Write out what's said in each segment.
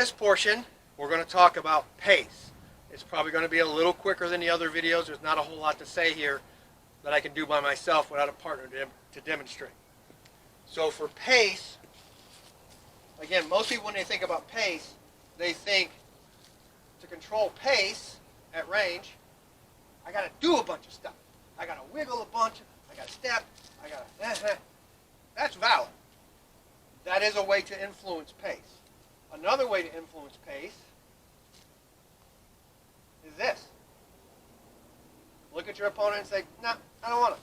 this portion, we're going to talk about pace. It's probably going to be a little quicker than the other videos. There's not a whole lot to say here that I can do by myself without a partner to demonstrate. So for pace, again, most people when they think about pace, they think to control pace at range, I got to do a bunch of stuff. I got to wiggle a bunch, I got to step, I got to, that's valid. That is a way to influence pace. Another way to influence pace is this. Look at your opponent and say, no, I don't want to.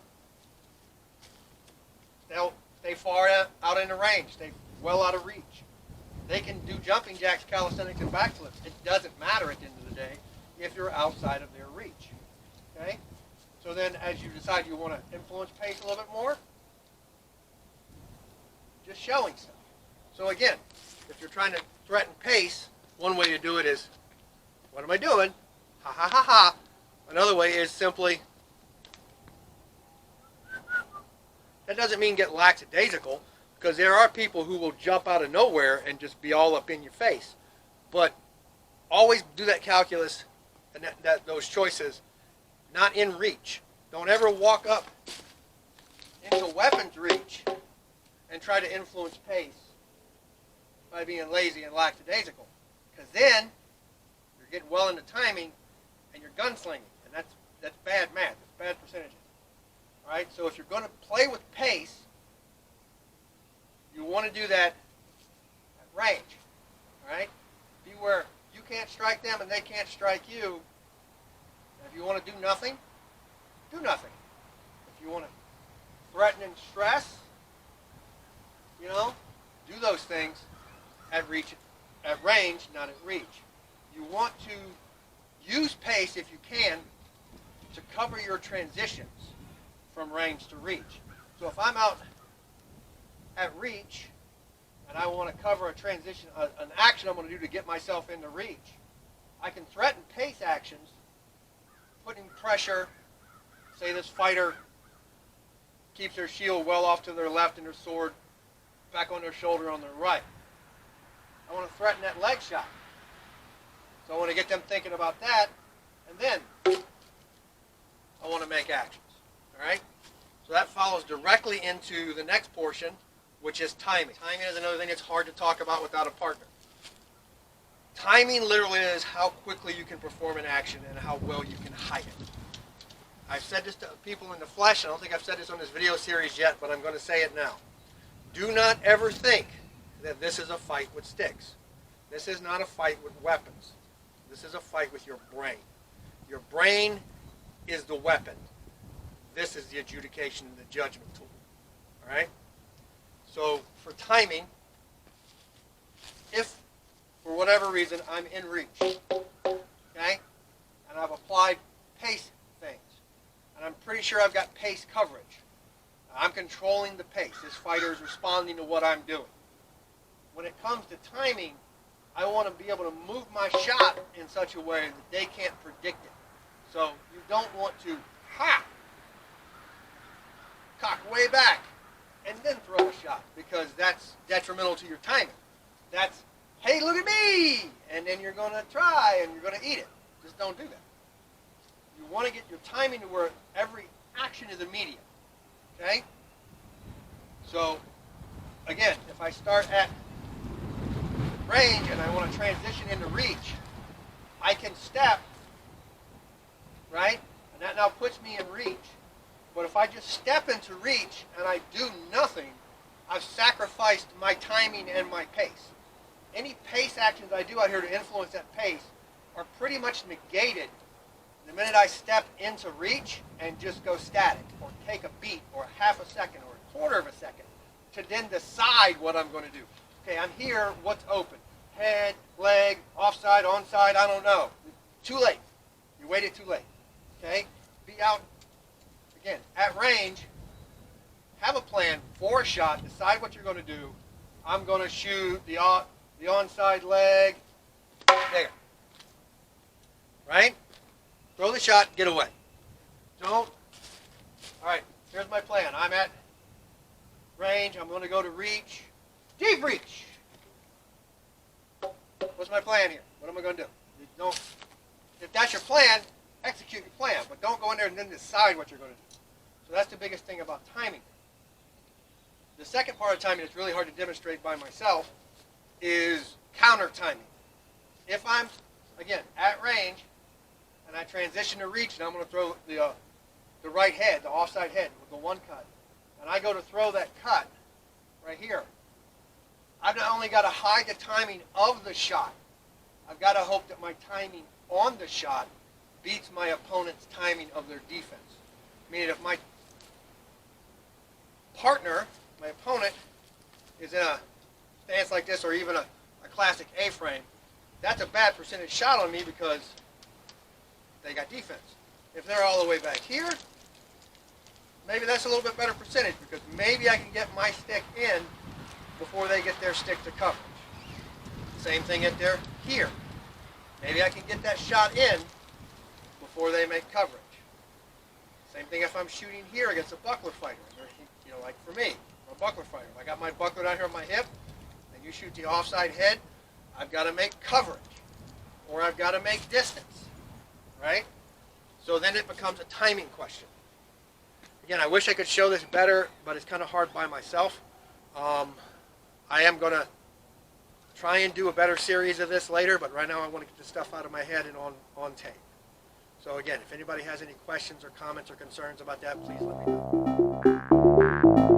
They'll stay far out in the range, stay well out of reach. They can do jumping jacks, calisthenics, and backflips. It doesn't matter at the end of the day if you're outside of their reach. Okay? So then as you decide you want to influence pace a little bit more, just showing stuff. So again, if you're trying to threaten pace, one way to do it is, what am I doing? Ha ha ha ha. Another way is simply, that doesn't mean get lackadaisical, because there are people who will jump out of nowhere and just be all up in your face. But always do that calculus and those choices not in reach. Don't ever walk up into weapons reach and try to influence pace by being lazy and lackadaisical, because then you're getting well into timing and you're gunslinging, and that's bad math. That's bad percentages. All right. So if you're going to play with pace, you want to do that at range. All right. Be where you can't strike them and they can't strike you. And if you want to do nothing, do nothing. If you want to threaten and stress, do those things at range, not at reach. You want to use pace, if you can, to cover your transitions from range to reach. So if I'm out at reach and I want to cover a transition, an action I'm going to do to get myself into reach, I can threaten pace actions, putting pressure. Say this fighter keeps their shield well off to their left and their sword back on their shoulder on their right. I want to threaten that leg shot. So I want to get them thinking about that, and then I want to make actions. All right? So that follows directly into the next portion, which is timing. Timing is another thing that's hard to talk about without a partner. Timing literally is how quickly you can perform an action and how well you can hide it. I've said this to people in the flesh. I don't think I've said this on this video series yet, but I'm going to say it now. Do not ever think that this is a fight with sticks. This is not a fight with weapons. This is a fight with your brain. Your brain is the weapon. This is the adjudication and the judgment tool. All right? So for timing, if for whatever reason I'm in reach, okay, and I've applied pace things, and I'm pretty sure I've got pace coverage, I'm controlling the pace. This fighter is responding to what I'm doing. When it comes to timing, I want to be able to move my shot in such a way that they can't predict it. So you don't want to cock way back and then throw a shot, because that's detrimental to your timing. That's, hey, look at me, and then you're going to try and you're going to eat it. Just don't do that. You want to get your timing to where every action is immediate. Okay? So, again, if I start at range and I want to transition into reach, I can step, right? And that now puts me in reach. But if I just step into reach and I do nothing, I've sacrificed my timing and my pace. Any pace actions I do out here to influence that pace are pretty much negated the minute I step into reach and just go static, or take a beat, or half a second, or a quarter of a second, to then decide what I'm going to do. Okay, I'm here, what's open? Head, leg, offside, onside, I don't know. Too late. You waited too late. Okay? Be out, again, at range, have a plan for a shot, decide what you're going to do. I'm going to shoot the onside leg, there. Right? Throw the shot, get away. Don't. All right, here's my plan. I'm at range. I'm going to go to reach. Deep reach. what's my plan here? What am I going to do? You don't, if that's your plan, execute your plan, but don't go in there and then decide what you're going to do. So that's the biggest thing about timing. The second part of timing that's really hard to demonstrate by myself is counter timing. If I'm, again, at range, and I transition to reach, and I'm going to throw the right head, the offside head, with the one cut, and I go to throw that cut right here, I've not only got to hide the timing of the shot, I've got to hope that my timing on the shot beats my opponent's timing of their defense. Meaning if my partner, my opponent, is in a stance like this, or even a classic A-frame, that's a bad percentage shot on me because they got defense. If they're all the way back here, maybe that's a little bit better percentage because maybe I can get my stick in before they get their stick to coverage. Same thing if they're here. Maybe I can get that shot in before they make coverage. Same thing if I'm shooting here against a buckler fighter. You know, like for me, I'm a buckler fighter. I got my buckler down here on my hip, and you shoot the offside head, I've got to make coverage, or I've got to make distance, right? So then it becomes a timing question. Again, I wish I could show this better, but it's kind of hard by myself. I am going to try and do a better series of this later, but right now I want to get this stuff out of my head and on tape. So again, if anybody has any questions or comments or concerns about that, please let me know.